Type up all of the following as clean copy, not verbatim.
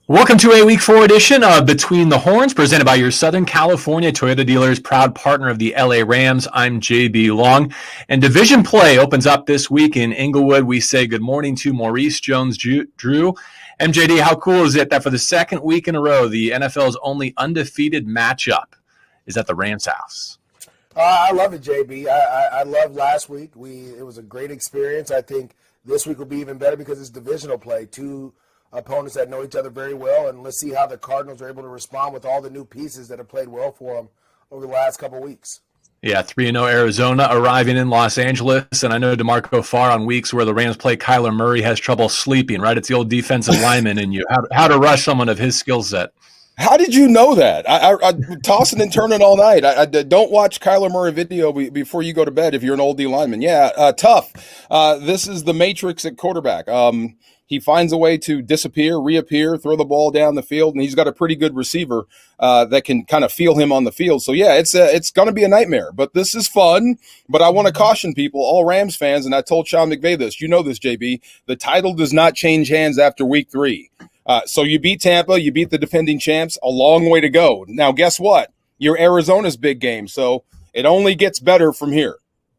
Welcome to a Week 4 edition of Between the Horns, presented by your Southern California Toyota dealers, proud partner of the LA Rams. I'm JB Long, and division play opens up this week in Inglewood. We say good morning to Maurice Jones-Drew. MJD, how cool is it that for the second week in a row, the NFL's only undefeated matchup is at the Rams' house? I love it, JB. I loved last week. It was a great experience. I think this week will be even better because it's divisional play. Two opponents that know each other very well, and let's see how the Cardinals are able to respond with all the new pieces that have played well for them over the last couple of weeks. Yeah, 3-0 Arizona arriving in Los Angeles, and I know DeMarco Farr on weeks where the Rams play Kyler Murray has trouble sleeping, right? It's the old defensive lineman in you. How to rush someone of his skill set. How did you know that? I tossing and turning all night. I don't watch Kyler Murray video before you go to bed if you're an old D lineman. Yeah, tough. This is the Matrix at quarterback. He finds a way to disappear, reappear, throw the ball down the field, and he's got a pretty good receiver that can kind of feel him on the field. So, yeah, it's going to be a nightmare. But this is fun. But I want to caution people, all Rams fans, and I told Sean McVay this. You know this, JB. The title does not change hands after week 3. So you beat Tampa, you beat the defending champs, a long way to go. Now, guess what? You're Arizona's big game, so it only gets better from here.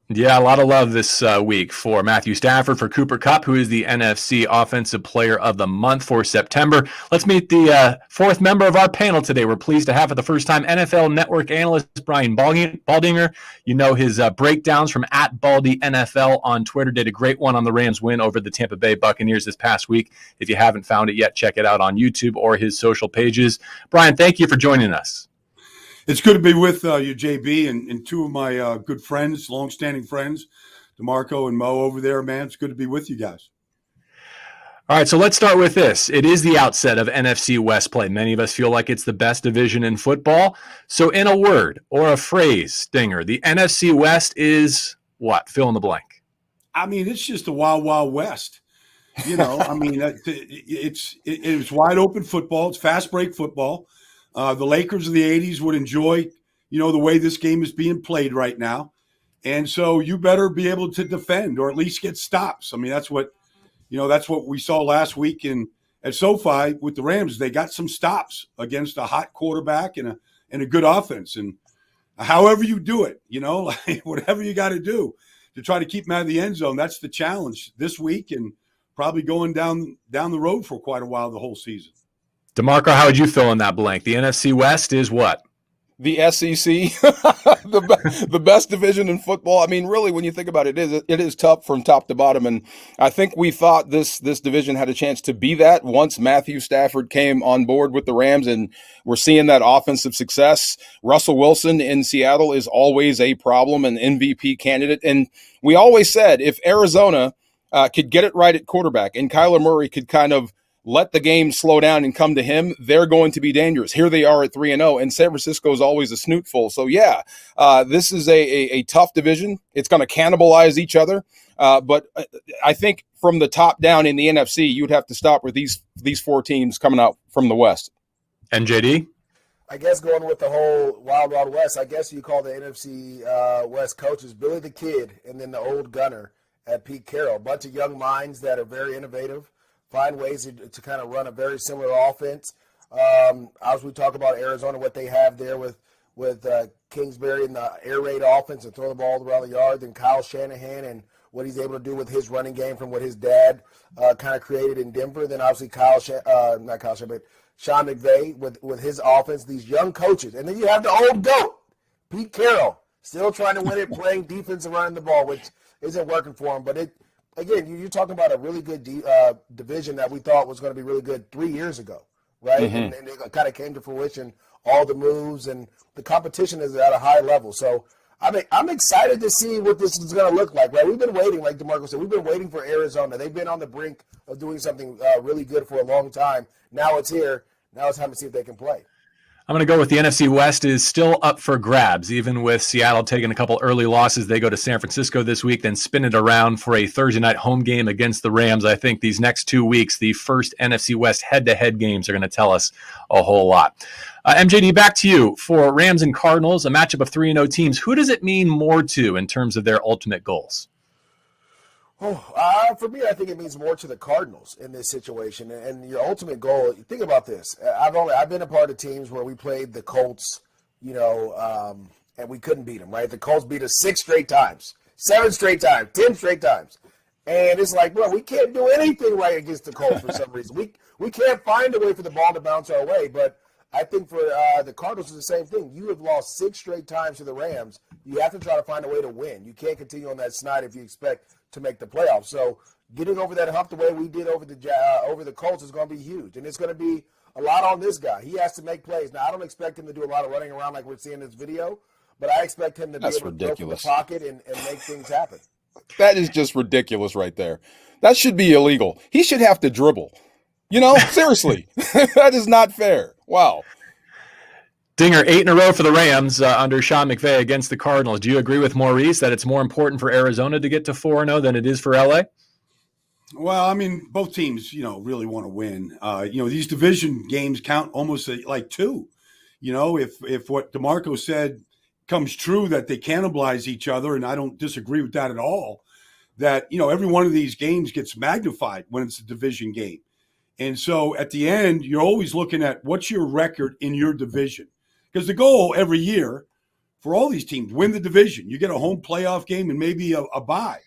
Yeah, a lot of love this week for Matthew Stafford, for Cooper Kupp, who is the NFC Offensive Player of the Month for September. Let's meet the fourth member of our panel today. We're pleased to have for the first time NFL Network analyst Brian Baldinger. You know his breakdowns from @BaldyNFL on Twitter. Did a great one on the Rams win over the Tampa Bay Buccaneers this past week. If you haven't found it yet, check it out on YouTube or his social pages. Brian, thank you for joining us. It's good to be with you, JB, and two of my good friends, longstanding friends, DeMarco and Mo over there, man. It's good to be with you guys. All right, so let's start with this. It is the outset of NFC West play. Many of us feel like it's the best division in football. So in a word or a phrase, Stinger, the NFC West is what? Fill in the blank. I mean, it's just a wild, wild west. You know, I mean, it's wide open football. It's fast break football. The Lakers of the 80s would enjoy, the way this game is being played right now. And so you better be able to defend or at least get stops. I mean, that's what we saw last week at SoFi with the Rams. They got some stops against a hot quarterback and a good offense. And however you do it, whatever you got to do to try to keep them out of the end zone, that's the challenge this week and probably going down the road for quite a while the whole season. DeMarco, how would you fill in that blank? The NFC West is what? The SEC, the best division in football. I mean, really, when you think about it, it is tough from top to bottom. And I think we thought this division had a chance to be that once Matthew Stafford came on board with the Rams, and we're seeing that offensive success. Russell Wilson in Seattle is always a problem, an MVP candidate. And we always said if Arizona could get it right at quarterback and Kyler Murray could kind of let the game slow down and come to him, they're going to be dangerous. Here they are at 3-0, and San Francisco is always a snootful. So, yeah, this is a tough division. It's going to cannibalize each other. But I think from the top down in the NFC, you'd have to stop with these four teams coming out from the West. And JD? I guess going with the whole Wild Wild West, I guess you call the NFC West coaches Billy the Kid and then the old gunner at Pete Carroll. A bunch of young minds that are very innovative. Find ways to kind of run a very similar offense. As we talk about Arizona, what they have there with Kingsbury and the air raid offense and throw the ball around the yard, then Kyle Shanahan and what he's able to do with his running game from what his dad kind of created in Denver. Then obviously Sean McVay with his offense, these young coaches. And then you have the old GOAT, Pete Carroll, still trying to win it, playing defense and running the ball, which isn't working for him. But again, you're talking about a really good division that we thought was going to be really good 3 years ago, right? Mm-hmm. And it kind of came to fruition, all the moves, and the competition is at a high level. So I'm excited to see what this is going to look like, right? We've been waiting, like DeMarco said, we've been waiting for Arizona. They've been on the brink of doing something really good for a long time. Now it's here. Now it's time to see if they can play. I'm going to go with the NFC West is still up for grabs, even with Seattle taking a couple early losses. They go to San Francisco this week, then spin it around for a Thursday night home game against the Rams. I think these next 2 weeks, the first NFC West head-to-head games are going to tell us a whole lot. MJD, back to you. For Rams and Cardinals, a matchup of 3-0 teams, who does it mean more to in terms of their ultimate goals? For me, I think it means more to the Cardinals in this situation. And your ultimate goal, think about this. I've been a part of teams where we played the Colts, and we couldn't beat them, right? The Colts beat us 6 straight times, 7 straight times, 10 straight times. And it's like, bro, we can't do anything right against the Colts for some reason. We can't find a way for the ball to bounce our way. But I think for the Cardinals, it's the same thing. You have lost 6 straight times to the Rams. You have to try to find a way to win. You can't continue on that snide if you expect to make the playoffs. So getting over that hump the way we did over the Colts is going to be huge. And it's going to be a lot on this guy. He has to make plays. Now, I don't expect him to do a lot of running around like we're seeing in this video, but I expect him to be able to throw from the pocket and make things happen. That is just ridiculous right there. That should be illegal. He should have to dribble. Seriously. That is not fair. Wow. Dinger, 8 in a row for the Rams under Sean McVay against the Cardinals. Do you agree with Maurice that it's more important for Arizona to get to 4-0 than it is for LA? Well, I mean, both teams, really want to win. These division games count almost like 2. If what DeMarco said comes true, that they cannibalize each other, and I don't disagree with that at all, that, every one of these games gets magnified when it's a division game. And so at the end, you're always looking at what's your record in your division. Because the goal every year for all these teams, win the division. You get a home playoff game and maybe a bye.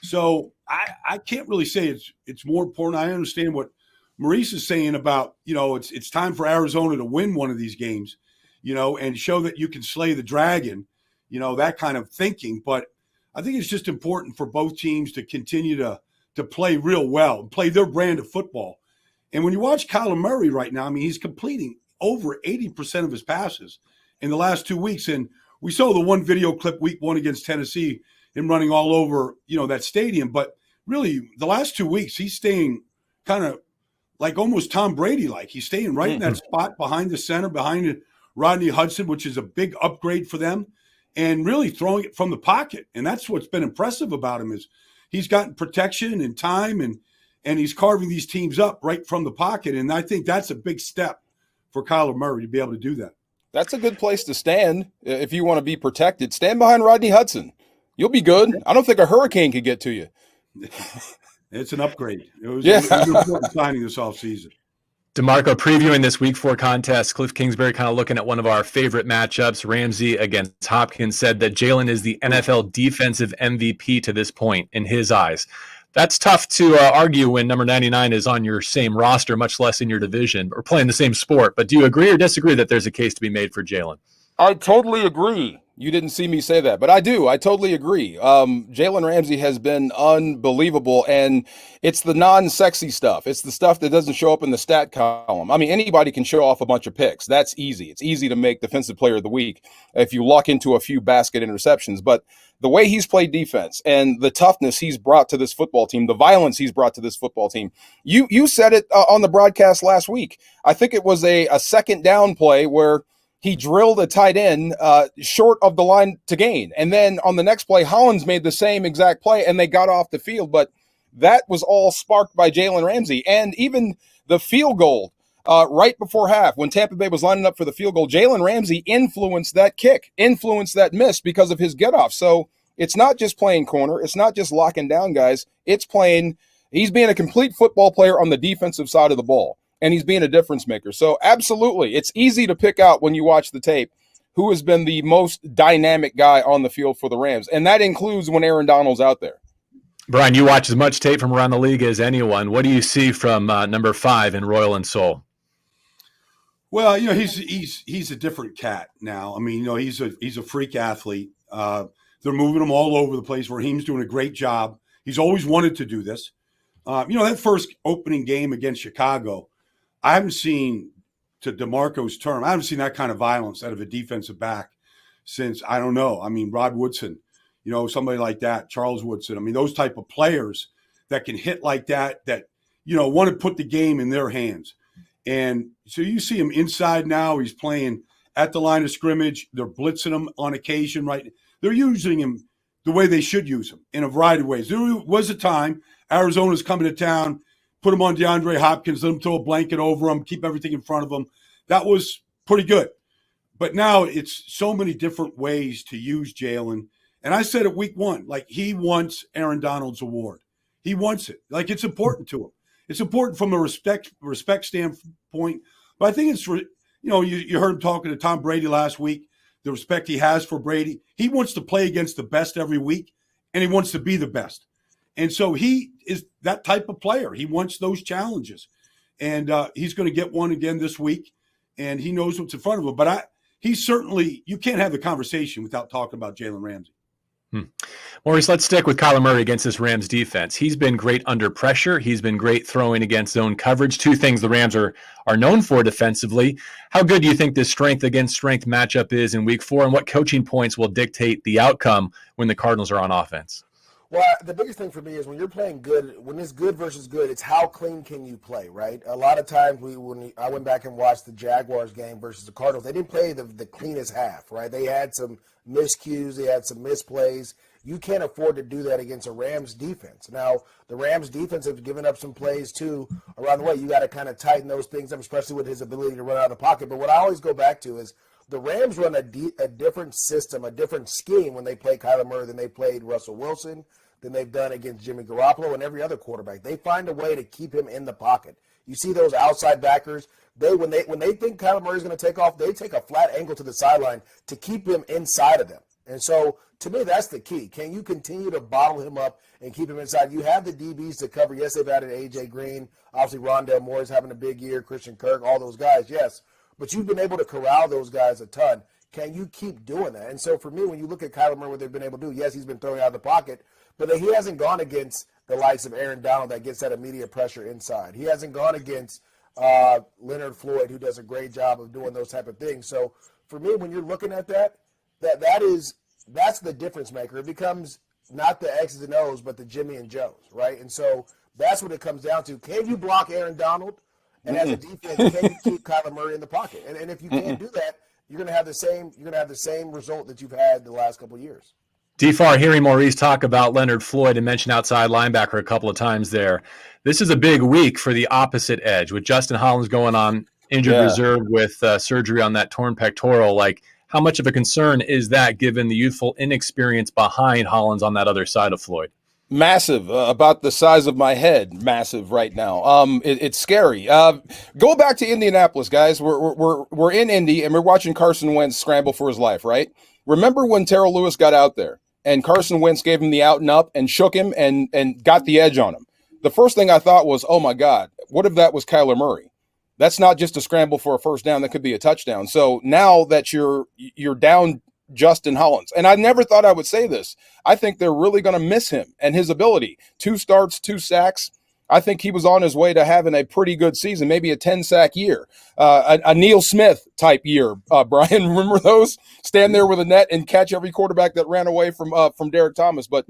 So I can't really say it's more important. I understand what Maurice is saying about, it's time for Arizona to win one of these games, and show that you can slay the dragon, that kind of thinking. But I think it's just important for both teams to continue to play real well, play their brand of football. And when you watch Kyler Murray right now, I mean, he's completing over 80% of his passes in the last 2 weeks. And we saw the one video clip week 1 against Tennessee, him running all over, that stadium. But really, the last 2 weeks, he's staying kind of like almost Tom Brady-like. He's staying right in that spot behind the center, behind Rodney Hudson, which is a big upgrade for them, and really throwing it from the pocket. And that's what's been impressive about him is he's gotten protection and time, and he's carving these teams up right from the pocket. And I think that's a big step for Kyler Murray to be able to do that. That's a good place to stand if you want to be protected. Stand behind Rodney Hudson. You'll be good. I don't think a hurricane could get to you. It's an upgrade. It was an important signing this offseason. DeMarco, previewing this Week 4 contest, Cliff Kingsbury kind of looking at one of our favorite matchups, Ramsey against Hopkins, said that Jalen is the NFL defensive MVP to this point in his eyes. That's tough to argue when number 99 is on your same roster, much less in your division, or playing the same sport. But do you agree or disagree that there's a case to be made for Jalen? I totally agree. You didn't see me say that, but I do. I totally agree. Jalen Ramsey has been unbelievable, and it's the non-sexy stuff. It's the stuff that doesn't show up in the stat column. I mean, anybody can show off a bunch of picks. That's easy. It's easy to make Defensive Player of the Week if you luck into a few basket interceptions. But the way he's played defense and the toughness he's brought to this football team, the violence he's brought to this football team, you said it on the broadcast last week. I think it was a second down play where he drilled a tight end short of the line to gain. And then on the next play, Hollins made the same exact play, and they got off the field. But that was all sparked by Jalen Ramsey. And even the field goal right before half, when Tampa Bay was lining up for the field goal, Jalen Ramsey influenced that kick, influenced that miss because of his get-off. So it's not just playing corner. It's not just locking down guys. It's playing – he's being a complete football player on the defensive side of the ball. And he's being a difference maker. So absolutely, it's easy to pick out when you watch the tape who has been the most dynamic guy on the field for the Rams. And that includes when Aaron Donald's out there. Brian, you watch as much tape from around the league as anyone. What do you see from number 5 in Royal and Soul? Well, he's a different cat now. I mean, he's a freak athlete. They're moving him all over the place. Raheem's doing a great job. He's always wanted to do this. That first opening game against Chicago, I haven't seen, to DeMarco's term, I haven't seen that kind of violence out of a defensive back since, I don't know. I mean, Rod Woodson, somebody like that, Charles Woodson. I mean, those type of players that can hit like that want to put the game in their hands. And so you see him inside now. He's playing at the line of scrimmage. They're blitzing him on occasion, right? They're using him the way they should use him in a variety of ways. There was a time Arizona's coming to town, put him on DeAndre Hopkins, let him throw a blanket over him, keep everything in front of him. That was pretty good. But now it's so many different ways to use Jalen. And I said it week 1, like he wants Aaron Donald's award. He wants it. Like, it's important to him. It's important from a respect standpoint. But I think it's for, you heard him talking to Tom Brady last week, the respect he has for Brady. He wants to play against the best every week, and he wants to be the best. And so he is that type of player. He wants those challenges. And he's going to get one again this week, and he knows what's in front of him. But he's certainly – you can't have the conversation without talking about Jalen Ramsey. Maurice, let's stick with Kyler Murray against this Rams defense. He's been great under pressure. He's been great throwing against zone coverage, two things the Rams are known for defensively. How good do you think this strength against strength matchup is in week 4, and what coaching points will dictate the outcome when the Cardinals are on offense? Well, the biggest thing for me is when you're playing good, when it's good versus good, it's how clean can you play, right? A lot of times I went back and watched the Jaguars game versus the Cardinals, they didn't play the cleanest half, right? They had some miscues, they had some misplays. You can't afford to do that against a Rams defense. Now, the Rams defense have given up some plays, too, around the way. You got to kind of tighten those things up, especially with his ability to run out of the pocket. But what I always go back to is the Rams run a different system, a different scheme when they play Kyler Murray than they played Russell Wilson, than they've done against Jimmy Garoppolo and every other quarterback. They find a way to keep him in the pocket. You see those outside backers, when they think Kyler Murray's going to take off, they take a flat angle to the sideline to keep him inside of them. And so, to me, that's the key. Can you continue to bottle him up and keep him inside? You have the DBs to cover. Yes, they've added A.J. Green. Obviously, Rondale Moore is having a big year. Christian Kirk, all those guys, yes. But you've been able to corral those guys a ton. Can you keep doing that? And so, for me, when you look at Kyler Murray, what they've been able to do, yes, he's been throwing out of the pocket, but he hasn't gone against the likes of Aaron Donald that gets that immediate pressure inside. He hasn't gone against Leonard Floyd, who does a great job of doing those type of things. So, for me, when you're looking at that's the difference maker. It becomes not the X's and O's, but the Jimmy and Joes, right? And so that's what it comes down to. Can you block Aaron Donald? And as a defense, can you keep Kyler Murray in the pocket? And if you can't do that, you're going to have the same result that you've had the last couple of years. DFAR, hearing Maurice talk about Leonard Floyd and mention outside linebacker a couple of times there. This is a big week for the opposite edge with Justin Hollins going on injured reserve with surgery on that torn pectoral. Like, how much of a concern is that given the youthful inexperience behind Hollins on that other side of Floyd? Massive, about the size of my head. Massive right now. It's scary. Go back to Indianapolis, guys. We're in Indy and we're watching Carson Wentz scramble for his life, right? Remember when Terrell Lewis got out there and Carson Wentz gave him the out and up and shook him and got the edge on him? The first thing I thought was, oh my God, what if that was Kyler Murray? That's not just a scramble for a first down. That could be a touchdown. So now that you're down Justin Hollins, and I never thought I would say this, I think they're really going to miss him and his ability. 2 starts, 2 sacks. I think he was on his way to having a pretty good season, maybe a 10-sack year, a Neil Smith type year. Brian, remember those? Stand there with a net and catch every quarterback that ran away from Derek Thomas. But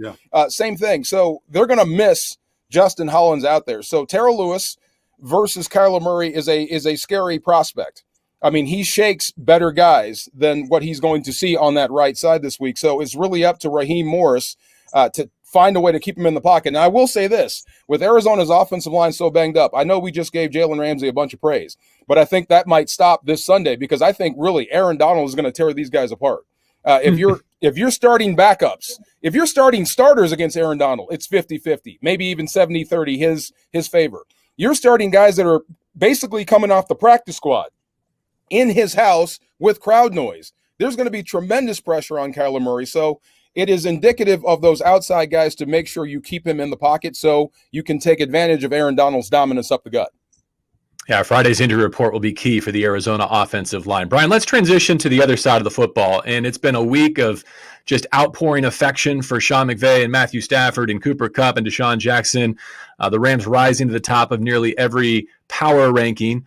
same thing. So they're going to miss Justin Hollins out there. So Terrell Lewis versus Kyler Murray is a scary prospect. I mean, he shakes better guys than what he's going to see on that right side this week. So it's really up to Raheem Morris to find a way to keep him in the pocket. And I will say this, with Arizona's offensive line so banged up, I know we just gave Jalen Ramsey a bunch of praise, but I think that might stop this Sunday because I think really Aaron Donald is going to tear these guys apart. If you're starting backups, if you're starting starters against Aaron Donald, it's 50-50, maybe even 70-30 his favor. You're starting guys that are basically coming off the practice squad in his house with crowd noise. There's going to be tremendous pressure on Kyler Murray. So it is indicative of those outside guys to make sure you keep him in the pocket so you can take advantage of Aaron Donald's dominance up the gut. Yeah, Friday's injury report will be key for the Arizona offensive line. Brian, let's transition to the other side of the football. And it's been a week of just outpouring affection for Sean McVay and Matthew Stafford and Cooper Kupp and Deshaun Jackson. The Rams rising to the top of nearly every power ranking.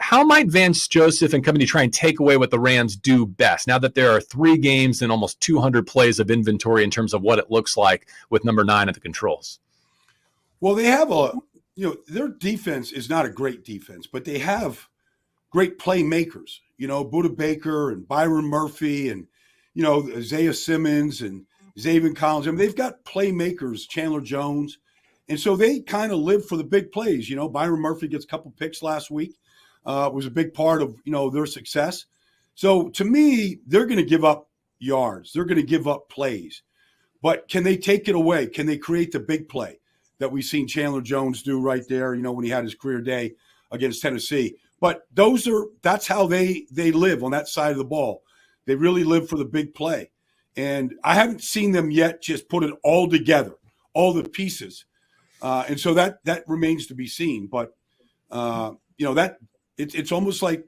How might Vance Joseph and company try and take away what the Rams do best now that there are 3 games and almost 200 plays of inventory in terms of what it looks like with number 9 at the controls? Well, they have their defense is not a great defense, but they have great playmakers, Budda Baker and Byron Murphy and, Isaiah Simmons and Zaven Collins. I mean, they've got playmakers, Chandler Jones. And so they kind of live for the big plays. Byron Murphy gets a couple picks last week. Was a big part of, their success. So to me, they're going to give up yards. They're going to give up plays. But can they take it away? Can they create the big play that we've seen Chandler Jones do right there, when he had his career day against Tennessee? But that's how they live on that side of the ball. They really live for the big play. And I haven't seen them yet just put it all together, all the pieces. And so that remains to be seen. But, it's almost like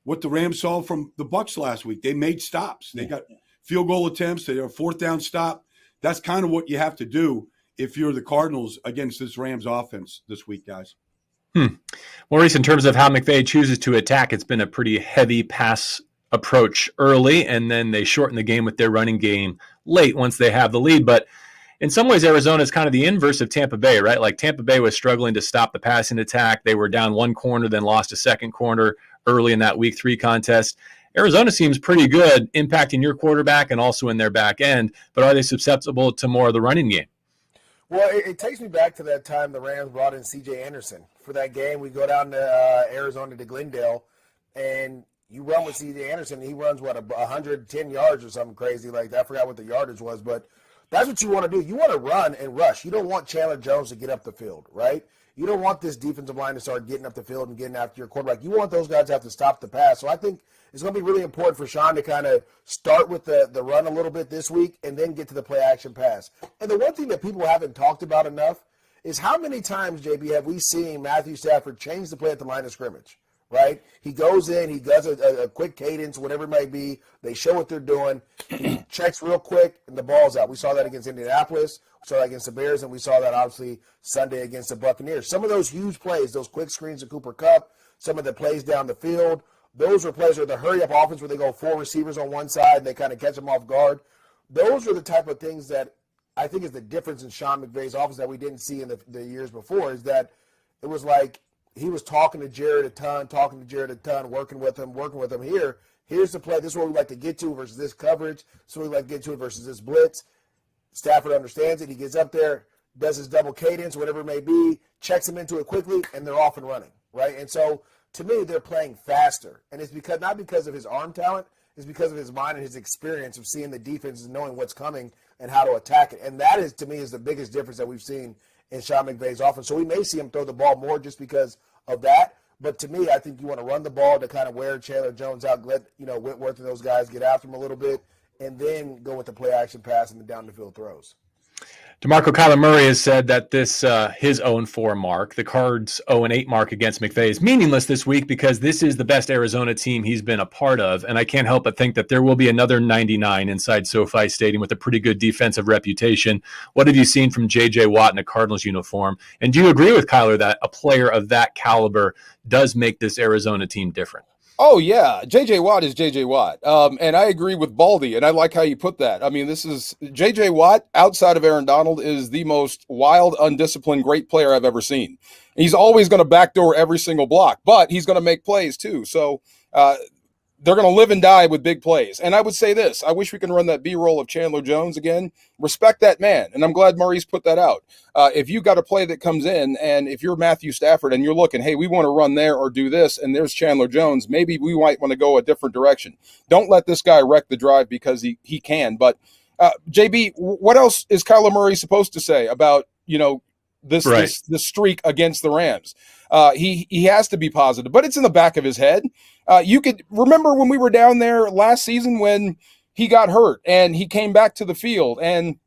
what the Rams saw from the Bucs last week. They made stops. They got field goal attempts. They had a fourth down stop. That's kind of what you have to do if you're the Cardinals against this Rams offense this week, guys. Maurice, in terms of how McVay chooses to attack, it's been a pretty heavy pass approach early, and then they shorten the game with their running game late once they have the lead. But in some ways, Arizona is kind of the inverse of Tampa Bay, right? Like Tampa Bay was struggling to stop the passing attack. They were down one corner, then lost a second corner early in that Week 3 contest. Arizona seems pretty good impacting your quarterback and also in their back end, but are they susceptible to more of the running game? Well, it takes me back to that time the Rams brought in C.J. Anderson. For that game, we go down to Arizona to Glendale, and you run with C.J. Anderson, and he runs, 110 yards or something crazy like that. I forgot what the yardage was, but that's what you want to do. You want to run and rush. You don't want Chandler Jones to get up the field, right? You don't want this defensive line to start getting up the field and getting after your quarterback. You want those guys to have to stop the pass. So I think it's going to be really important for Sean to kind of start with the run a little bit this week and then get to the play-action pass. And the one thing that people haven't talked about enough is how many times, JB, have we seen Matthew Stafford change the play at the line of scrimmage, right? He goes in, he does a quick cadence, whatever it might be. They show what they're doing. He checks real quick, and the ball's out. We saw that against Indianapolis. We saw that against the Bears, and we saw that, obviously, Sunday against the Buccaneers. Some of those huge plays, those quick screens to Cooper Kupp, some of the plays down the field, those are plays where the hurry-up offense where they go 4 receivers on one side and they kind of catch them off guard. Those are the type of things that I think is the difference in Sean McVay's offense that we didn't see in the years before, is that it was like he was talking to Jared a ton, working with him. Here's the play. This is what we like to get to versus this coverage. This is what we like to get to versus this blitz. Stafford understands it. He gets up there, does his double cadence, whatever it may be, checks him into it quickly, and they're off and running, right? And so, to me, they're playing faster. And it's not because of his arm talent. It's because of his mind and his experience of seeing the defense and knowing what's coming and how to attack it. And that is, to me, is the biggest difference that we've seen in Sean McVay's offense. So we may see him throw the ball more just because of that. But to me, I think you want to run the ball to kind of wear Chandler Jones out, let Whitworth and those guys get after him a little bit, and then go with the play-action pass and the down-the-field throws. DeMarco, Kyler Murray has said that this his 0-4 mark, the Cards' 0-8 mark against McVay, is meaningless this week because this is the best Arizona team he's been a part of, and I can't help but think that there will be another 99 inside SoFi Stadium with a pretty good defensive reputation. What have you seen from J.J. Watt in a Cardinals uniform? And do you agree with Kyler that a player of that caliber does make this Arizona team different? Oh, yeah. J.J. Watt is J.J. Watt. And I agree with Baldy, and I like how you put that. I mean, this is J.J. Watt, outside of Aaron Donald, is the most wild, undisciplined, great player I've ever seen. He's always going to backdoor every single block, but he's going to make plays too. So they're going to live and die with big plays. And I would say this. I wish we can run that B-roll of Chandler Jones again. Respect that man. And I'm glad Maurice put that out. If you got a play that comes in, and if you're Matthew Stafford and you're looking, hey, we want to run there or do this, and there's Chandler Jones, maybe we might want to go a different direction. Don't let this guy wreck the drive because he can. But, JB, what else is Kyler Murray supposed to say about, this streak against the Rams? He has to be positive, but it's in the back of his head. You could remember when we were down there last season when he got hurt and he came back to the field and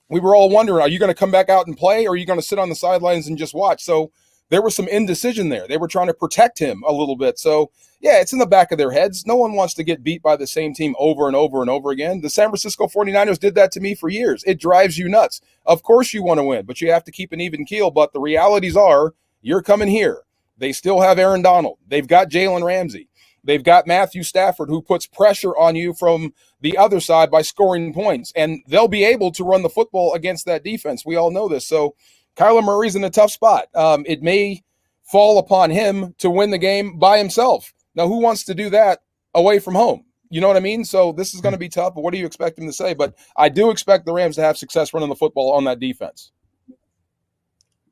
we were all wondering, are you going to come back out and play or are you going to sit on the sidelines and just watch? So there was some indecision there. They were trying to protect him a little bit. So, yeah, it's in the back of their heads. No one wants to get beat by the same team over and over and over again. The San Francisco 49ers did that to me for years. It drives you nuts. Of course you want to win, but you have to keep an even keel. But the realities are you're coming here. They still have Aaron Donald. They've got Jalen Ramsey. They've got Matthew Stafford, who puts pressure on you from the other side by scoring points. And they'll be able to run the football against that defense. We all know this. So Kyler Murray's in a tough spot. It may fall upon him to win the game by himself. Now, who wants to do that away from home? You know what I mean? So this is going to be tough. But what do you expect him to say? But I do expect the Rams to have success running the football on that defense.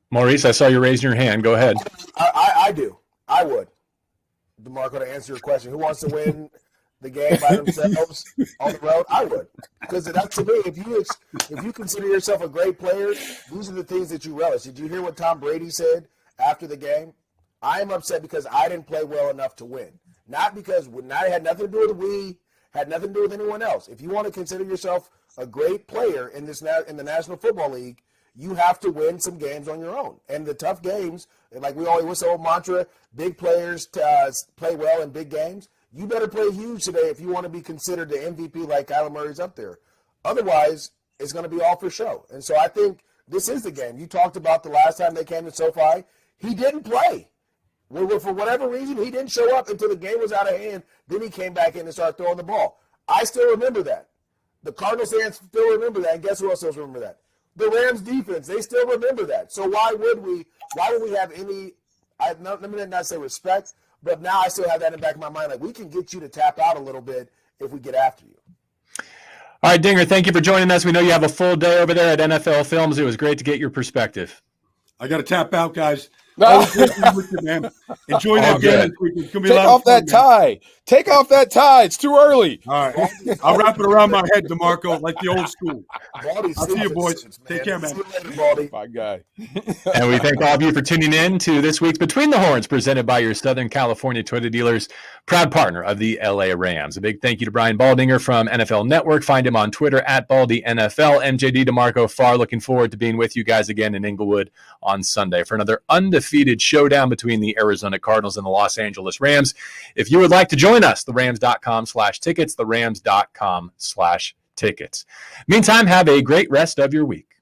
Maurice, I saw you raising your hand. Go ahead. I do. I would. DeMarco, to answer your question, who wants to win the game by themselves on the road? I would, because that's, to me, if you consider yourself a great player, these are the things that you relish. Did you hear what Tom Brady said after the game? I am upset because I didn't play well enough to win, not because it had nothing to do with we, had nothing to do with anyone else. If you want to consider yourself a great player in the National Football League, you have to win some games on your own. And the tough games, like we always what's the old mantra, big players play well in big games. You better play huge today if you want to be considered the MVP like Kyler Murray's up there. Otherwise, it's going to be all for show. And so I think this is the game. You talked about the last time they came to SoFi. He didn't play. For whatever reason, he didn't show up until the game was out of hand. Then he came back in and started throwing the ball. I still remember that. The Cardinals fans still remember that. And guess who else still remember that? The Rams defense, they still remember that. So why would we have any, let me not say respect, but now I still have that in the back of my mind. Like, we can get you to tap out a little bit if we get after you. All right, Dinger, thank you for joining us. We know you have a full day over there at NFL Films. It was great to get your perspective. I got to tap out, guys. Always great to be with you, man. Enjoy that game this weekend. It's gonna be Take off that tie. Take off that tie. It's too early. All right. I'll wrap it around my head, DeMarco, like the old school. I'll see you, boys. Take care, man. See you later, Baldy. My guy. And we thank all of you for tuning in to this week's Between the Horns, presented by your Southern California Toyota dealers, proud partner of the LA Rams. A big thank you to Brian Baldinger from NFL Network. Find him on Twitter at BaldyNFL. MJD DeMarco Farr, looking forward to being with you guys again in Inglewood on Sunday for another undefeated showdown between the Arizona Cardinals and the Los Angeles Rams. If you would like to join us, therams.com/tickets, therams.com/tickets. Meantime, have a great rest of your week.